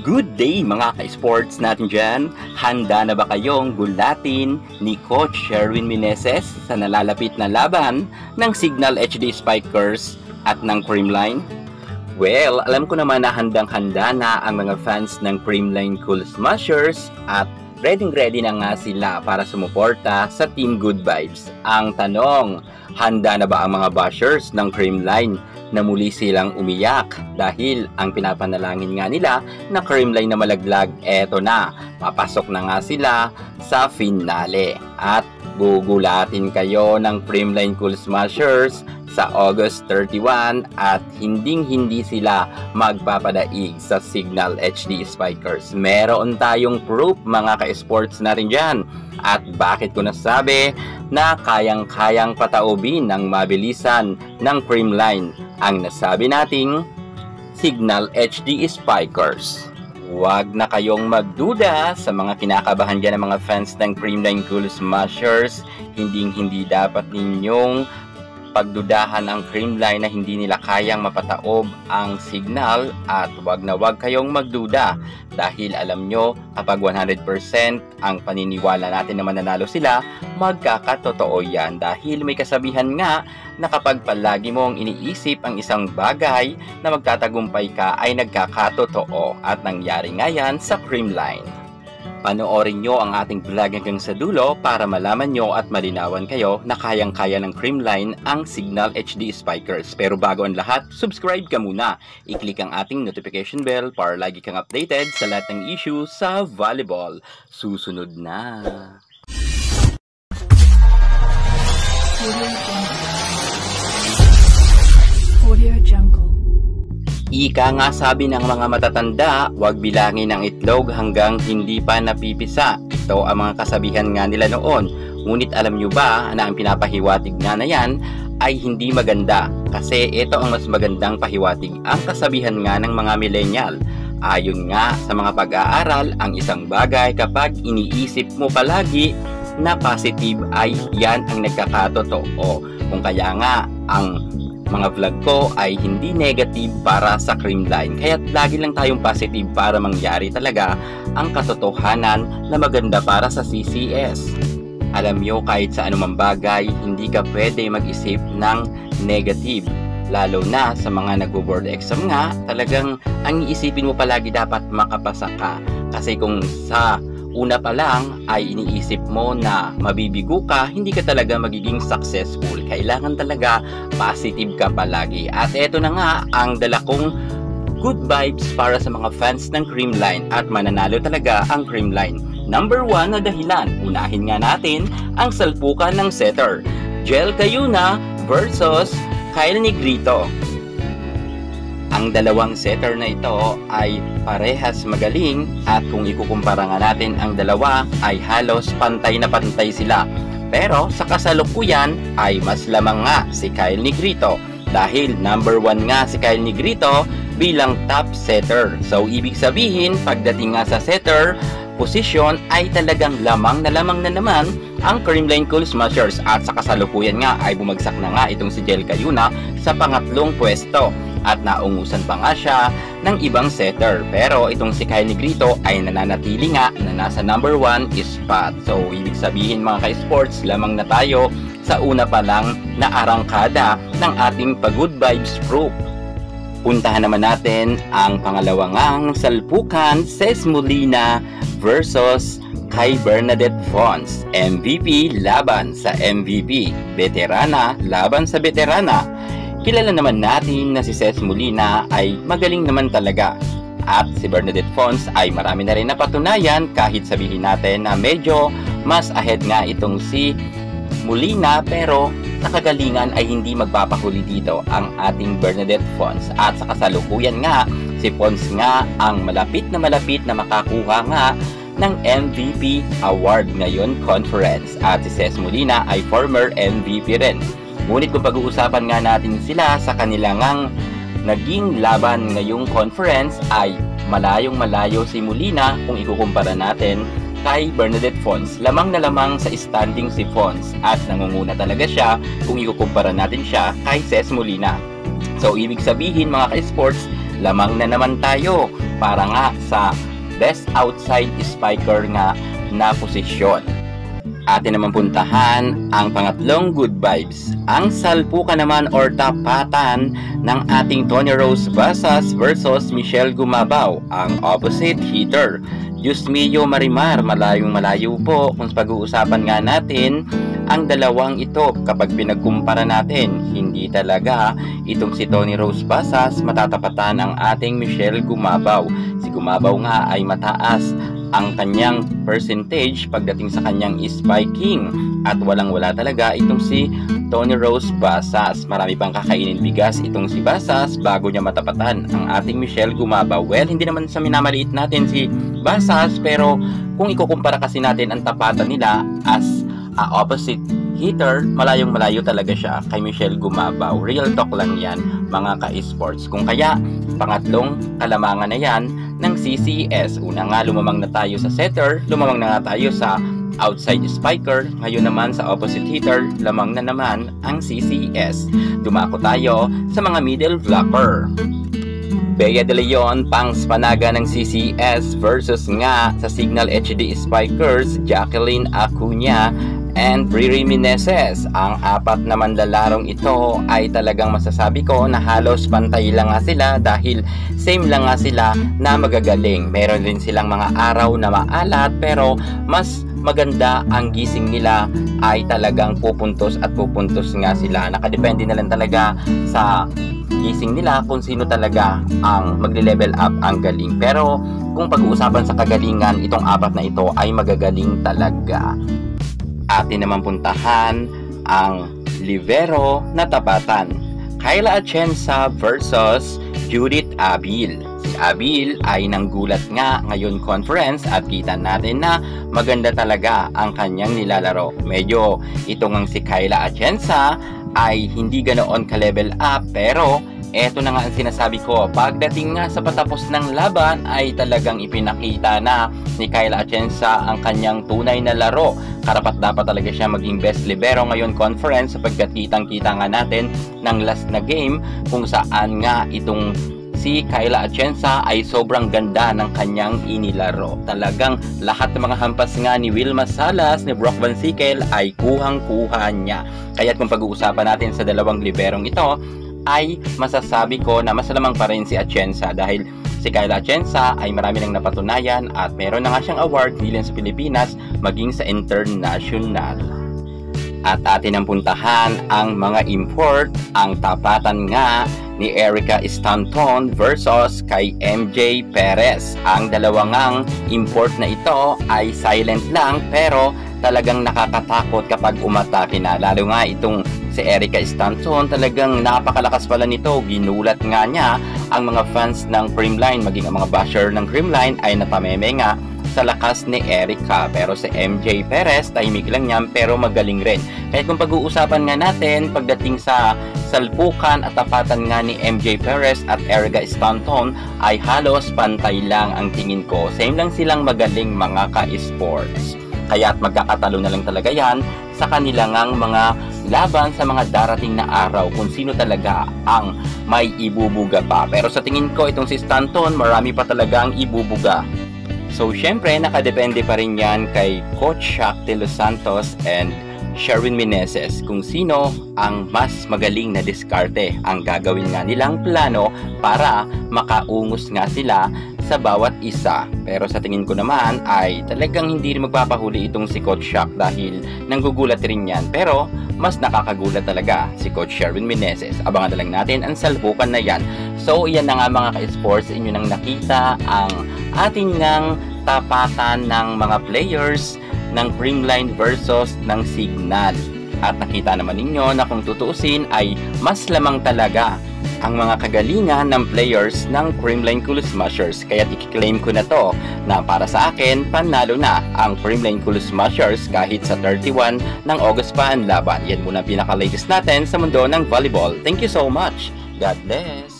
Good day mga ka-sports natin dyan! Handa na ba kayong gulatin ni Coach Sherwin Meneses sa nalalapit na laban ng Signal HD Spikers at ng Creamline? Well, alam ko naman na handang-handa na ang mga fans ng Creamline Cool Smashers at ready na nga sila para sumuporta sa Team Good Vibes. Ang tanong, handa na ba ang mga bashers ng Creamline na muli silang umiyak dahil ang pinapanalangin nga nila na Creamline na malaglag, eto na, papasok na nga sila sa finale at gugulatin kayo ng Creamline Cool Smashers sa August 31 at hindi sila magpapadaig sa Signal HD Spikers. Meron tayong proof mga ka-sports natin dyan. At bakit ko nasabi na kayang-kayang pataubin ng mabilisan ng Creamline ang nasabi nating Signal HD Spikers? Huwag na kayong magduda sa mga kinakabahan dyan ng mga fans ng Creamline Cool Smashers. Hindi dapat ninyong pagdudahan ang Creamline na hindi nila kayang mapataob ang Signal, at wag kayong magduda dahil alam nyo kapag 100% ang paniniwala natin na mananalo sila, magkakatotoo yan dahil may kasabihan nga na kapag palagi mong iniisip ang isang bagay na magtatagumpay ka ay nagkakatotoo, at nangyari nga yan sa Creamline. Panoorin nyo ang ating vlog hanggang sa dulo para malaman nyo at malinawan kayo na kayang-kaya ng Creamline ang Signal HD Spikers. Pero bago ang lahat, subscribe ka muna. I-click ang ating notification bell para lagi kang updated sa lahat ng issue sa volleyball. Susunod na! Audio Jungle. Ika nga sabi ng mga matatanda, huwag bilangin ang itlog hanggang hindi pa napipisa. Ito ang mga kasabihan nga nila noon. Ngunit alam nyo ba na ang pinapahiwatig nga na yan ay hindi maganda? Kasi ito ang mas magandang pahiwatig, ang kasabihan nga ng mga millennial. Ayon nga sa mga pag-aaral, ang isang bagay kapag iniisip mo palagi na positive ay yan ang nagkakatotoo. Kung kaya nga ang mga vlog ko ay hindi negative para sa Creamline, kaya lagi lang tayong positive para mangyari talaga ang katotohanan na maganda para sa CCS. Alam nyo, kahit sa anumang bagay, hindi ka pwede mag-isip ng negative. Lalo na sa mga nag-board exam nga, talagang ang iisipin mo palagi dapat makapasa ka. Kasi kung sa una pa lang ay iniisip mo na mabibigo ka, hindi ka talaga magiging successful. Kailangan talaga positive ka palagi. At eto na nga ang dala kong good vibes para sa mga fans ng Creamline, at mananalo talaga ang Creamline. Number 1 na dahilan, unahin nga natin ang salpukan ng setter. Jel Cayuna versus Kyle Negrito. Ang dalawang setter na ito ay parehas magaling, at kung ikukumpara nga natin ang dalawa ay halos pantay na pantay sila. Pero sa kasalukuyan ay mas lamang nga si Kyle Negrito dahil number 1 nga si Kyle Negrito bilang top setter. So ibig sabihin, pagdating nga sa setter position ay talagang lamang na naman ang Creamline Cool Smashers, at sa kasalukuyan nga ay bumagsak na nga itong si Jel Cayuna sa pangatlong pwesto at naungusan pa nga siya ng ibang setter. Pero itong si Kyle Negrito ay nananatili nga na nasa number 1 spot. So ibig sabihin mga ka-sports, lamang na tayo sa una pa lang na arangkada ng ating Good Vibes Group. Puntahan naman natin ang pangalawang salpukan, Ces Molina versus kay Bernadette Fons. MVP laban sa MVP, veterana laban sa veterana. Kilala naman natin na si Ces Molina ay magaling naman talaga, at si Bernadette Fons ay marami na rin napatunayan, kahit sabihin natin na medyo mas ahead nga itong si Molina, pero sa kagalingan ay hindi magpapahuli dito ang ating Bernadette Fons. At sa kasalukuyan nga, si Fons nga ang malapit na makakuha nga ng MVP award ngayon conference, at si Ces Molina ay former MVP rin. Ngunit kung pag-uusapan nga natin sila sa kanilang naging laban ngayong conference ay malayong-malayo si Molina kung ikukumpara natin kay Bernadette Fons. Lamang na lamang sa standing si Fons, at nangunguna talaga siya kung ikukumpara natin siya kay Ces Molina. So ibig sabihin mga ka-sports, lamang na naman tayo para nga sa best outside spiker nga na posisyon. Atin naman puntahan ang pangatlong good vibes. Ang salpukan naman or tapatan ng ating Tony Rose Basas versus Michelle Gumabaw, ang opposite hitter. Diyos mio Marimar, malayong malayo po kung pag-uusapan nga natin ang dalawang ito. Kapag pinagkumpara natin, hindi talaga itong si Tony Rose Basas matatapatan ang ating Michelle Gumabaw. Si Gumabaw nga ay mataas ang kanyang percentage pagdating sa kanyang spiking at walang-wala talaga itong si Tony Rose Basas. Marami pang kakainin bigas itong si Basas bago niya matapatan ang ating Michelle Gumabaw. Well, hindi naman sa minamaliit natin si Basas, pero kung ikukumpara kasi natin ang tapatan nila as opposite hitter, malayong malayo talaga siya kay Michelle Gumabaw. Real talk lang yan mga ka-esports. Kung kaya pangatlong kalamangan na yan ng CCS. Una nga, lumamang na tayo sa setter, lumamang na nga tayo sa outside spiker. Ngayon naman sa opposite hitter, lamang na naman ang CCS. Dumako tayo sa mga middle blocker. Bea de Leon, Pangs Panaga ng CCS versus nga sa Signal HD Spikers, Jacqueline Acuña and Riri Meneses. Ang apat na manlalarong ito ay talagang masasabi ko na halos pantay lang nga sila dahil same lang nga sila na magagaling. Meron din silang mga araw na maalat pero mas maganda ang gising nila ay talagang pupuntos at pupuntos nga sila. Nakadepende na lang talaga sa gising nila kung sino talaga ang magle-level up ang galing. Pero kung pag-uusapan sa kagalingan, itong apat na ito ay magagaling talaga. Atin naman puntahan ang libero na tapatan. Kayla Atienza versus Judith Abil. Si Abil ay nanggulat nga ngayon conference at kita natin na maganda talaga ang kanyang nilalaro. Medyo itong si Kayla Atienza ay hindi ganoon ka-level up, pero eto na nga ang sinasabi ko, pagdating nga sa patapos ng laban ay talagang ipinakita na ni Kayla Atienza ang kanyang tunay na laro. Karapat dapat talaga siya maging best libero ngayon conference sapagkat kitang-kita nga natin ng last na game kung saan nga itong si Kayla Atienza ay sobrang ganda ng kanyang inilaro. Talagang lahat ng mga hampas nga ni Wilma Salas, ni Brock Van Sickle ay kuhang-kuha niya. Kaya kung pag-uusapan natin sa dalawang liberong ito, ay masasabi ko na mas lamang pa rin si Atienza dahil si Kayla Atienza ay marami nang napatunayan at meron na nga siyang award hindi lang sa Pilipinas maging sa international. At atin ang puntahan ang mga import, ang tapatan nga ni Erica Stanton versus kay MJ Perez. Ang dalawang import na ito ay silent lang pero talagang nakakatakot kapag umatake na. Lalo nga itong si Erica Stanton, talagang napakalakas pala nito. Ginulat nga niya ang mga fans ng Creamline, maging ang mga basher ng Creamline ay napameme nga sa lakas ni Erica. Pero si MJ Perez, tahimik lang yan pero magaling rin. Kaya kung pag-uusapan nga natin pagdating sa salpukan at tapatan nga ni MJ Perez at Erica Stanton ay halos pantay lang ang tingin ko. Same lang silang magaling mga ka-esports. Kaya at magkakatalo na lang talaga yan sa kanilang mga laban sa mga darating na araw kung sino talaga ang may ibubuga pa. Pero sa tingin ko itong si Stanton marami pa talaga ang ibubuga. So syempre nakadepende pa rin yan kay Coach Shaq de Los Santos and Sherwin Meneses kung sino ang mas magaling na diskarte ang gagawin nga nilang plano para makaungos nga sila sa bawat isa. Pero sa tingin ko naman ay talagang hindi rin magpapahuli itong si Coach Shaq dahil nanggugulat rin yan. Pero mas nakakagulat talaga si Coach Sherwin Meneses. Abangan na lang natin ang salpukan na yan. So iyan na nga mga ka-sports, inyo nang nakita ang ating ngang tapatan ng mga players ng Creamline versus ng Signal. At nakita naman ninyo na kung tutuusin ay mas lamang talaga ang mga kagalingan ng players ng Creamline Cool Smashers. Kaya i-claim ko na to na para sa akin, panalo na ang Creamline Cool Smashers kahit sa 31 ng August pa ang laban. Yan muna ang pinaka-latest natin sa mundo ng volleyball. Thank you so much. God bless.